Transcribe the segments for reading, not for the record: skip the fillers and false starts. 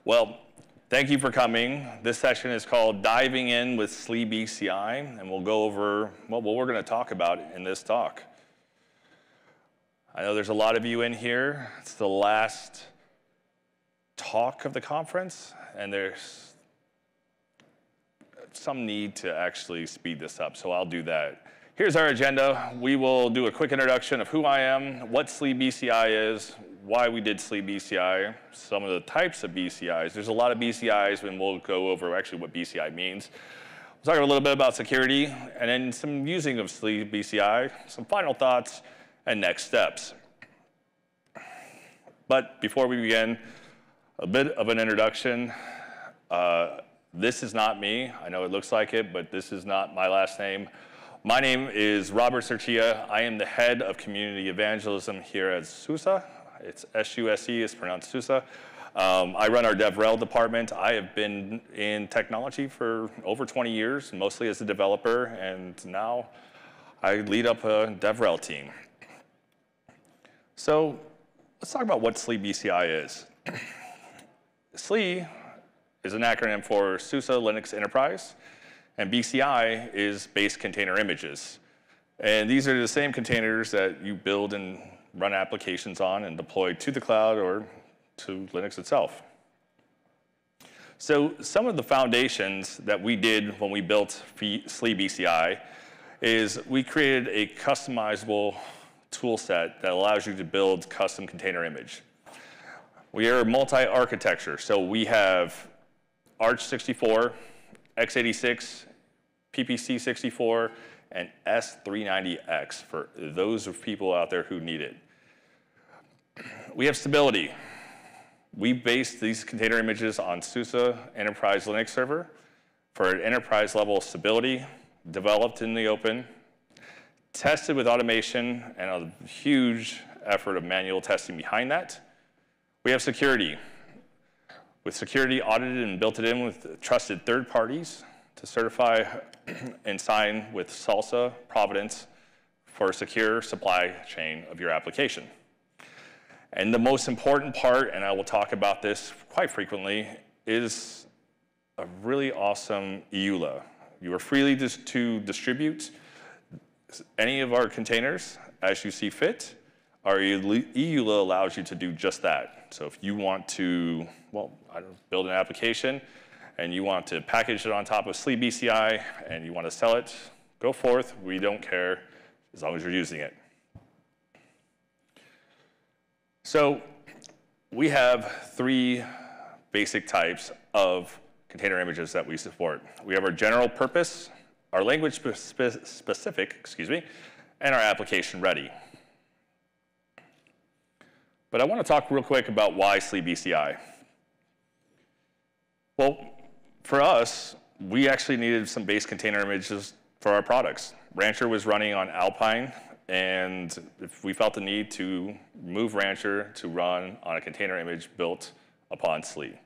Well, thank you for coming. This session is called Diving In with SLE BCI, and we'll go over what we're going to talk about in this talk. I know there's a lot of you in here. It's the last talk of the conference, and there's some need to actually speed this up, so I'll do that. Here's our agenda. We will do a quick introduction of who I am, what SLE BCI is, why we did SLE BCI, some of the types of BCIs. There's a lot of BCIs, and we'll go over actually what BCI means. We'll talk a little bit about security, and then some using of SLE BCI, some final thoughts, and next steps. But before we begin, a bit of an introduction. This is not me. I know it looks like it, but this is not my last name. My name is Robert Sirchia. I am the head of community evangelism here at SUSE. It's S-U-S-E, it's pronounced SUSE. I run our DevRel department. I have been in technology for over 20 years, mostly as a developer, and now I lead up a DevRel team. So let's talk about what SLE BCI is. SLE is an acronym for SUSE Linux Enterprise, and BCI is base container images. And these are the same containers that you build and run applications on and deploy to the cloud or to Linux itself. So some of the foundations that we did when we built SLE BCI is we created a customizable tool set that allows you to build custom container image. We are multi-architecture, so we have Arch64, x86, PPC64, and S390X for those of people out there who need it. We have stability. We based these container images on SUSE Enterprise Linux Server for an enterprise level stability, developed in the open, tested with automation, and a huge effort of manual testing behind that. We have security. With security audited and built it in with trusted third parties to certify and sign with Salsa Providence for a secure supply chain of your application. And the most important part, and I will talk about this quite frequently, is a really awesome EULA. You are freely to distribute any of our containers as you see fit. Our EULA allows you to do just that. So if you want to, build an application and you want to package it on top of SLE BCI and you want to sell it, go forth. We don't care as long as you're using it. So we have three basic types of container images that we support. We have our general purpose, our language specific, and our application ready. But I want to talk real quick about why SLE BCI. Well, for us, we actually needed some base container images for our products. Rancher was running on Alpine, and if we felt the need to move Rancher to run on a container image built upon SLE.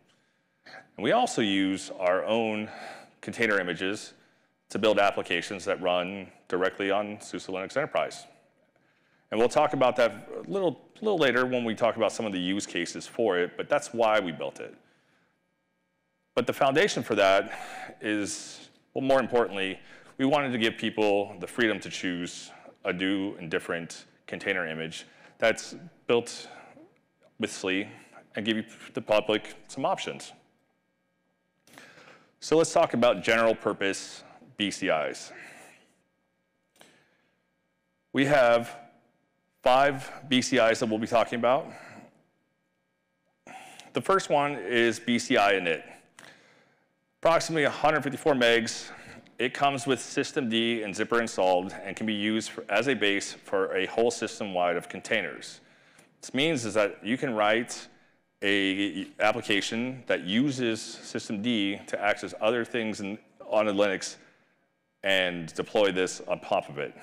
And we also use our own container images to build applications that run directly on SUSE Linux Enterprise. And we'll talk about that a little later when we talk about some of the use cases for it, but that's why we built it. But the foundation for that is, well, more importantly, we wanted to give people the freedom to choose a new and different container image that's built with SLE and give you the public some options. So let's talk about general purpose BCIs. We have 5 BCIs that we'll be talking about. The first one is BCI init. Approximately 154 megs. It comes with systemd and zipper installed and can be used as a base for a whole system wide of containers. This means is that you can write an application that uses systemd to access other things on a Linux and deploy this on top of it.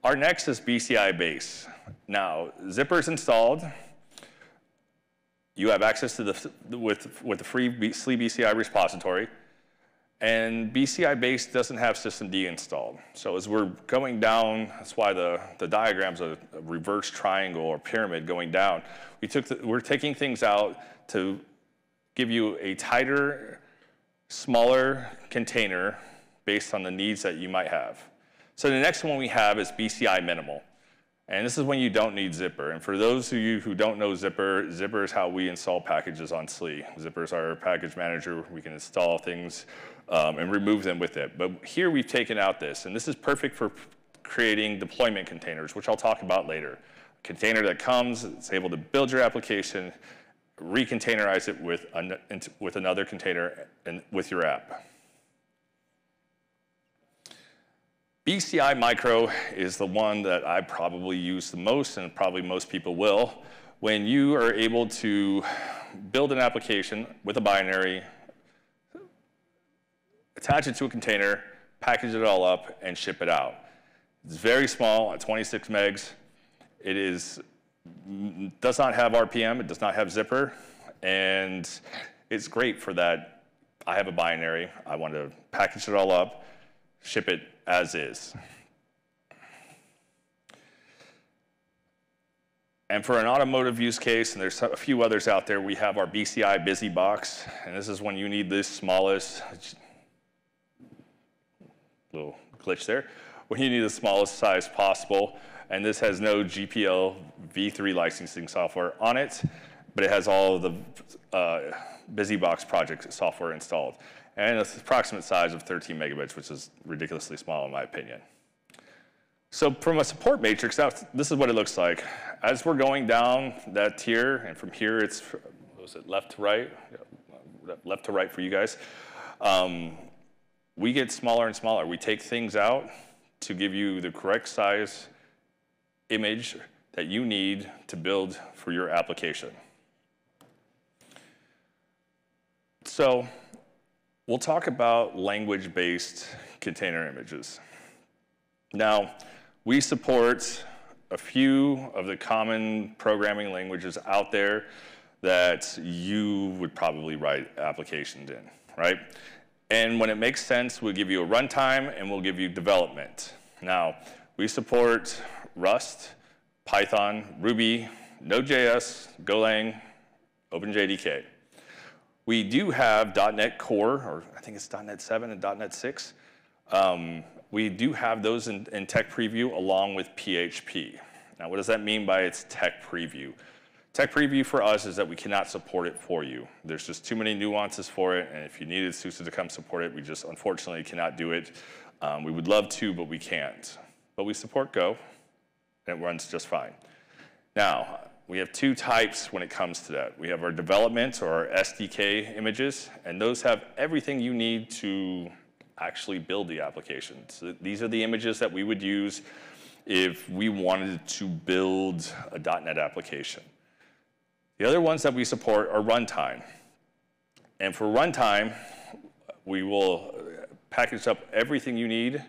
Our next is BCI base. Now, zipper's installed. You have access to with the free SLE BCI repository. And BCI base doesn't have systemd installed. So as we're going down, that's why the diagram's a reverse triangle or pyramid going down. We're taking things out to give you a tighter, smaller container based on the needs that you might have. So the next one we have is BCI minimal. And this is when you don't need Zypper. And for those of you who don't know Zypper, Zypper is how we install packages on SLE. Zypper is our package manager. We can install things and remove them with it. But here we've taken out this, and this is perfect for creating deployment containers, which I'll talk about later. A container that comes, it's able to build your application, recontainerize it with another container and with your app. BCI Micro is the one that I probably use the most, and probably most people will, when you are able to build an application with a binary, attach it to a container, package it all up, and ship it out. It's very small, at 26 megs. It does not have RPM, it does not have Zypper, and it's great for that. I have a binary, I want to package it all up, ship it as is. And for an automotive use case, and there's a few others out there, we have our BCI Busy Box, and this is when you need the smallest, little glitch there, when you need the smallest size possible, and this has no GPL v3 licensing software on it, but it has all of the Busy Box project software installed. And it's an approximate size of 13 megabits, which is ridiculously small in my opinion. So from a support matrix, this is what it looks like. As we're going down that tier, and from here it's, what was it, left to right? Yeah, left to right for you guys. We get smaller and smaller. We take things out to give you the correct size image that you need to build for your application. So we'll talk about language-based container images. Now, we support a few of the common programming languages out there that you would probably write applications in, right? And when it makes sense, we'll give you a runtime and we'll give you development. Now, we support Rust, Python, Ruby, Node.js, Golang, OpenJDK. We do have .NET Core, or I think it's .NET 7 and .NET 6. We do have those in tech preview along with PHP. Now, what does that mean by its tech preview? Tech preview for us is that we cannot support it for you. There's just too many nuances for it, and if you needed SUSE to come support it, we just unfortunately cannot do it. We would love to, but we can't. But we support Go, and it runs just fine. Now, we have two types when it comes to that. We have our development or our SDK images, and those have everything you need to actually build the application. So these are the images that we would use if we wanted to build a .NET application. The other ones that we support are runtime. And for runtime, we will package up everything you need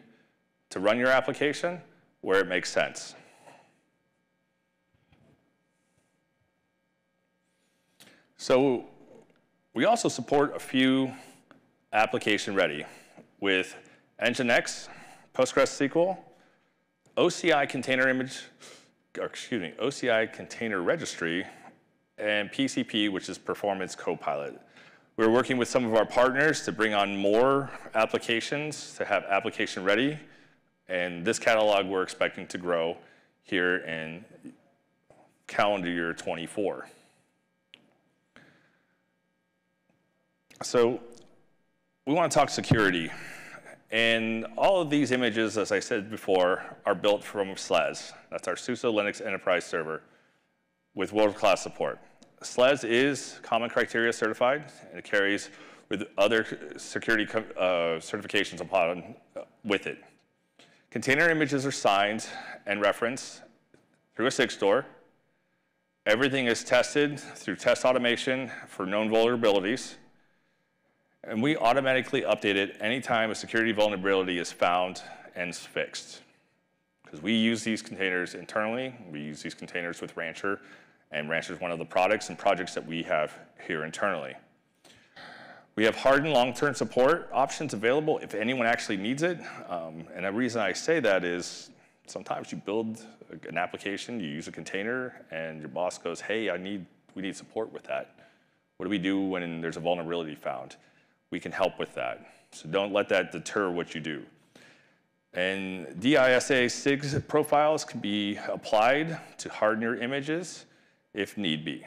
to run your application where it makes sense. So we also support a few application ready with Nginx, PostgreSQL, OCI container OCI container registry, and PCP, which is Performance Copilot. We're working with some of our partners to bring on more applications to have application ready, and this catalog we're expecting to grow here in calendar year 24. So we want to talk security. And all of these images, as I said before, are built from SLES. That's our SUSE Linux Enterprise server with world-class support. SLES is Common Criteria certified, and it carries with other security certifications upon with it. Container images are signed and referenced through a SIG store. Everything is tested through test automation for known vulnerabilities. And we automatically update it anytime a security vulnerability is found and fixed. Because we use these containers internally. We use these containers with Rancher, and Rancher is one of the products and projects that we have here internally. We have hard and long-term support options available if anyone actually needs it. And the reason I say that is sometimes you build an application, you use a container, and your boss goes, hey, we need support with that. What do we do when there's a vulnerability found? We can help with that. So don't let that deter what you do. And DISA SIG profiles can be applied to harden your images if need be.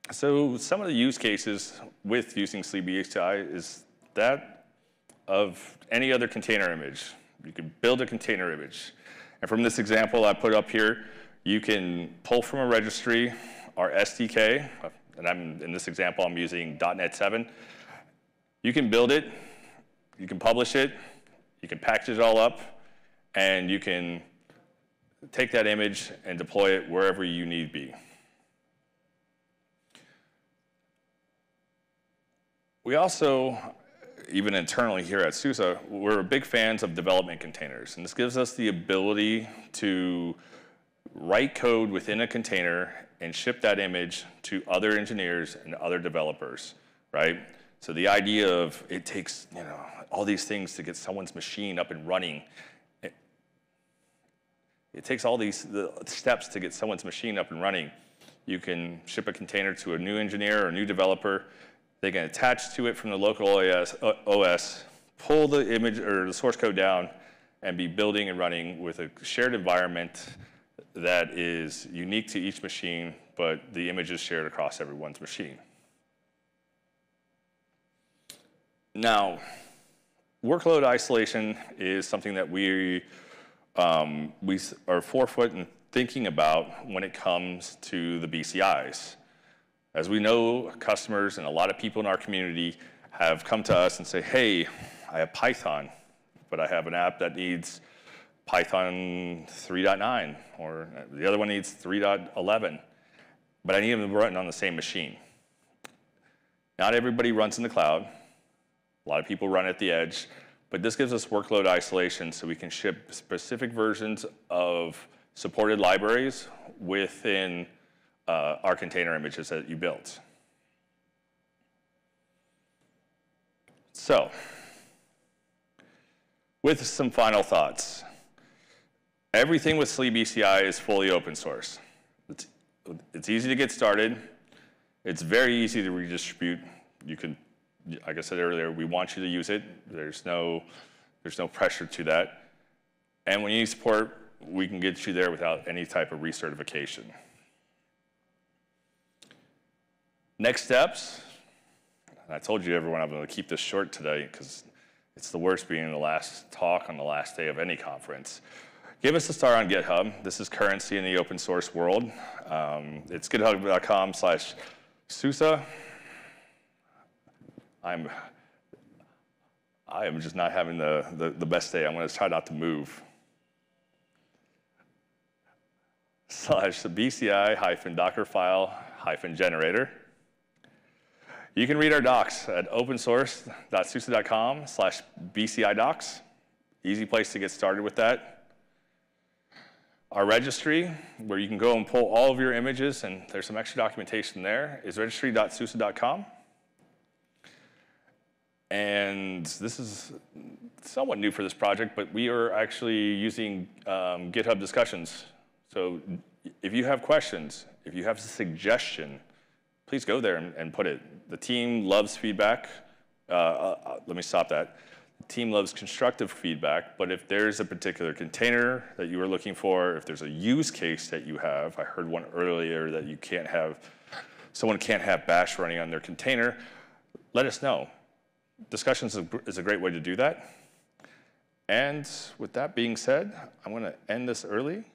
So some of the use cases with using SLE BCI is that of any other container image. You can build a container image. And from this example I put up here, you can pull from a registry our SDK, and in this example I'm using .NET 7. You can build it, you can publish it, you can package it all up, and you can take that image and deploy it wherever you need be. We also, even internally here at SUSE, we're big fans of development containers. And this gives us the ability to write code within a container and ship that image to other engineers and other developers, right? So the idea of it takes all these things to get someone's machine up and running. It takes all the steps to get someone's machine up and running. You can ship a container to a new engineer or a new developer. They can attach to it from the local OS, pull the image or the source code down, and be building and running with a shared environment that is unique to each machine, but the image is shared across everyone's machine. Now, workload isolation is something that we are forefoot in thinking about when it comes to the BCIs. As we know, customers and a lot of people in our community have come to us and say, hey, I have Python, but I have an app that needs Python 3.9, or the other one needs 3.11, but I need them to run on the same machine. Not everybody runs in the cloud. A lot of people run at the edge, but this gives us workload isolation so we can ship specific versions of supported libraries within our container images that you built. So, with some final thoughts. Everything with SLE BCI is fully open source. It's easy to get started. It's very easy to redistribute. You can, like I said earlier, we want you to use it. There's no pressure to that. And when you need support, we can get you there without any type of recertification. Next steps, I told you everyone I'm going to keep this short today because it's the worst being the last talk on the last day of any conference. Give us a star on GitHub. This is currency in the open source world. It's github.com/SUSE. I am just not having the best day. I'm going to try not to move. /BCI-Dockerfile-generator. You can read our docs at opensource.suse.com/BCI docs. Easy place to get started with that. Our registry, where you can go and pull all of your images, and there's some extra documentation there, is registry.suse.com. And this is somewhat new for this project, but we are actually using GitHub discussions. So if you have questions, if you have a suggestion, please go there and put it. The team loves feedback. Let me stop that. The team loves constructive feedback, but if there's a particular container that you are looking for, if there's a use case that you have, I heard one earlier that someone can't have bash running on their container, let us know. Discussions is a great way to do that. And with that being said, I'm going to end this early.